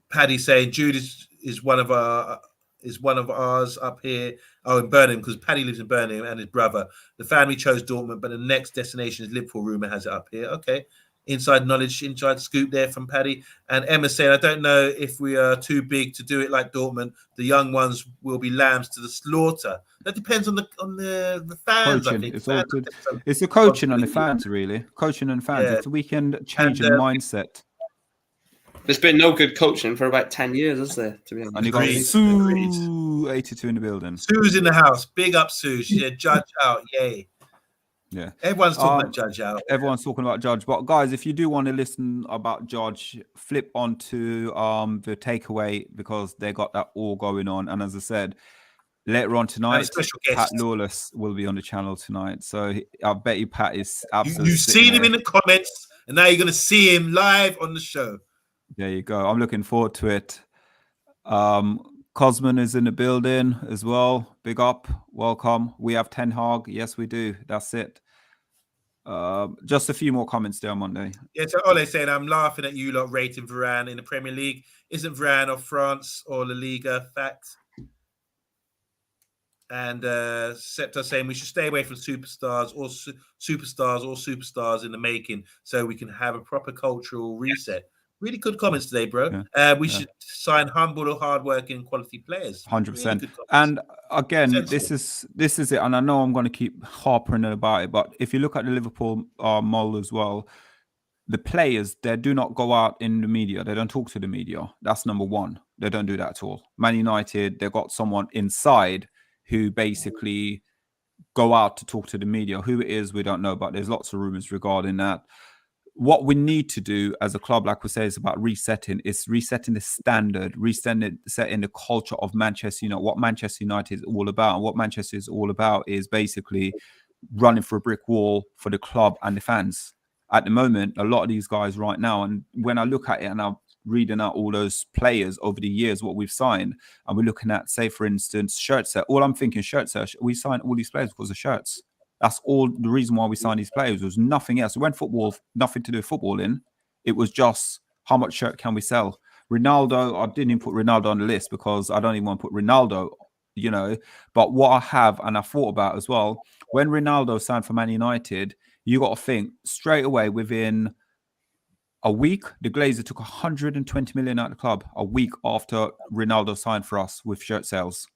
Paddy saying Jude is one of ours up here. Oh, in Birmingham, because Paddy lives in Birmingham and his brother. The family chose Dortmund, but the next destination is Liverpool. Rumor has it up here. Okay. Inside knowledge, inside scoop there from Paddy. And Emma saying, I don't know if we are too big to do it like Dortmund. The young ones will be lambs to the slaughter. That depends on the fans, coaching. I think. It's all good. It's the coaching on the fans, really. Coaching and fans. If we can change the mindset. There's been no good coaching for about 10 years, has there? To be honest. And you got Sue, 82 in the building. Sue's in the house. Big up, Sue. She said, judge out. Yay. Yeah. Everyone's talking about Judge out. Everyone's talking about Judge. But guys, if you do want to listen about Judge, flip onto the takeaway because they got that all going on. And as I said, later on And a tonight, special Pat guest. Lawless will be on the channel tonight. So I bet you Pat is absolutely. You've seen him in the comments, and now you're going to see him live on the show. There you go. I'm looking forward to it. Cosman is in the building as well. Big up. Welcome. We have Ten Hag. Yes, we do. That's it. Just a few more comments there on Monday. Yeah, so Ole saying, I'm laughing at you lot rating Varane in the Premier League. Isn't Varane of France or La Liga? Fact. And Septa saying we should stay away from superstars or superstars in the making so we can have a proper cultural reset. Really good comments today, bro. Yeah. We should sign humble or hardworking quality players. 100%. Really And again, sensible. this is it. And I know I'm going to keep harping about it, but if you look at the Liverpool mold as well, the players, they do not go out in the media. They don't talk to the media. That's number one. They don't do that at all. Man United, they got someone inside who basically go out to talk to the media. Who it is, we don't know, but there's lots of rumors regarding that. What we need to do as a club, like we say, is about resetting. It's resetting the standard, setting the culture of Manchester United, what Manchester United is all about. And what Manchester is all about is basically running for a brick wall for the club and the fans. At the moment, a lot of these guys right now, and when I look at it and I'm reading out all those players over the years, what we've signed, and we're looking at, say, for instance, shirt set. All I'm thinking, shirt set, we signed all these players because of shirts. That's all the reason why we signed these players. Was nothing else. When football, nothing to do with footballing, it was just how much shirt can we sell. Ronaldo, I didn't even put Ronaldo on the list because I don't even want to put Ronaldo, you know. But what I have and I thought about as well, when Ronaldo signed for Man United, you got to think straight away within a week, the Glazer took 120 million out of the club a week after Ronaldo signed for us with shirt sales.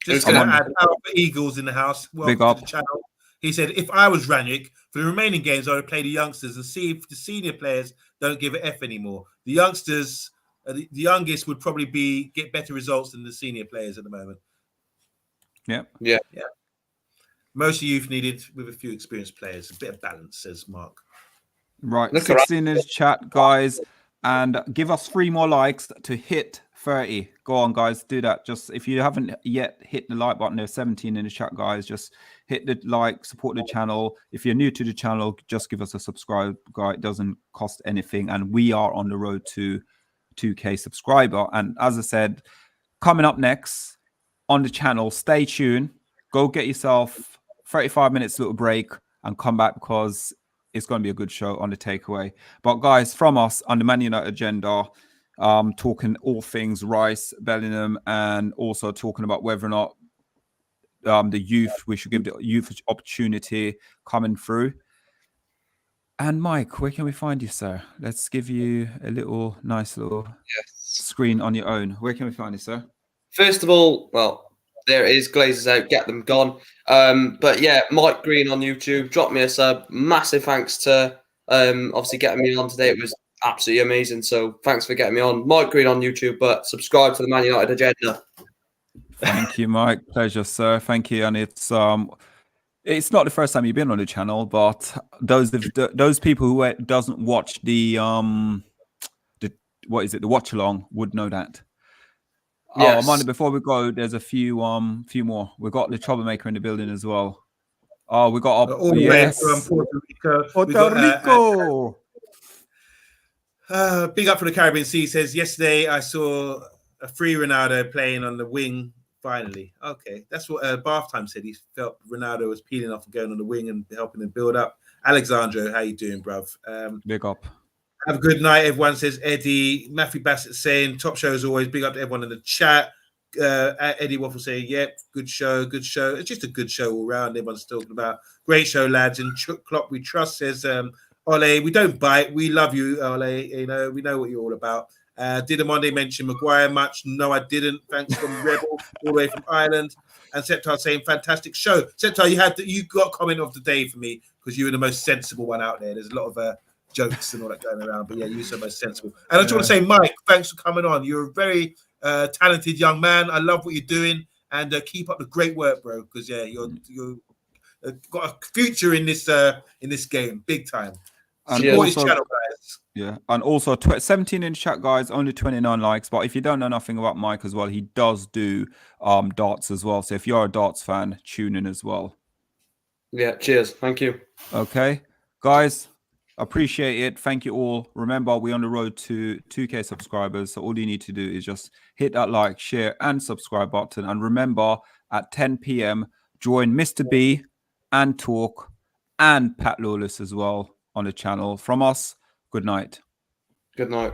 Just going to add Power for Eagles in the house. Welcome to the channel. He said, if I was Rangnick, for the remaining games, I would play the youngsters and see if the senior players don't give an F anymore. The youngsters, the youngest would probably get better results than the senior players at the moment. Yeah. Most youth needed with a few experienced players. A bit of balance, says Mark. Right. 16 in the chat, guys. And give us 3 more likes to hit 30. Go on, guys. Do that. Just if you haven't yet hit the like button, there's 17 in the chat, guys. Just hit the like, support the channel. If you're new to the channel, just give us a subscribe, guys. It doesn't cost anything. And we are on the road to 2K subscriber. And as I said, coming up next on the channel, stay tuned. Go get yourself 35 minutes little break and come back because it's going to be a good show on the takeaway. But guys, from us on the Man United agenda, talking all things Rice, Bellingham, and also talking about whether or not the youth, we should give the youth opportunity coming through. And Mike, where can we find you, sir? Let's give you a nice little screen on your own. Where can we find you, sir? First of all, well, there it is. Glazers out, get them gone. But yeah, Mike Green on YouTube. Drop me a sub. Massive thanks to obviously getting me on today. It was absolutely amazing. So thanks for getting me on. Mike Green on YouTube, but subscribe to the Man United agenda. Thank you, Mike. Pleasure, sir. Thank you. And it's not the first time you've been on the channel, but those people who doesn't watch the watch along would know that. Yes. Oh, Amanda, before we go, there's a few more. We've got the troublemaker in the building as well. Oh, we got all the way from Puerto Rico. Puerto Rico. Big up for the Caribbean Sea. Says yesterday I saw a free Ronaldo playing on the wing. Finally, okay, that's what Bath Time said. He felt Ronaldo was peeling off and going on the wing and helping him build up. Alexandro, how you doing, bruv? Big up. Have a good night, everyone, says Eddie. Matthew Bassett saying, top show as always. Big up to everyone in the chat. Eddie Waffle saying, yep, good show. It's just a good show all round. Everyone's talking about great show, lads. And Clock We Trust says, Ole, we don't bite. We love you, Ole. You know, we know what you're all about. Did OMONDI mention Maguire much? No, I didn't. Thanks from Rebel, all the way from Ireland. And Septar saying, fantastic show. Septar, you got comment of the day for me because you were the most sensible one out there. There's a lot of jokes and all that going around, but yeah, you're so most sensible. And I just want to say, Mike, thanks for coming on. You're a very talented young man. I love what you're doing, and keep up the great work, bro. Because yeah, you're got a future in this game, big time. And Support his also- channel, guys. Yeah, and also 17 in the chat, guys. Only 29 likes. But if you don't know nothing about Mike as well, he does do darts as well. So if you're a darts fan, tune in as well. Yeah, cheers. Thank you. Okay, guys, appreciate it. Thank you all. Remember, we're on the road to 2K subscribers. So all you need to do is just hit that like, share, and subscribe button. And remember, at 10 p.m., join Mr. B and Talk and Pat Lawless as well on the channel. From us, good night. Good night.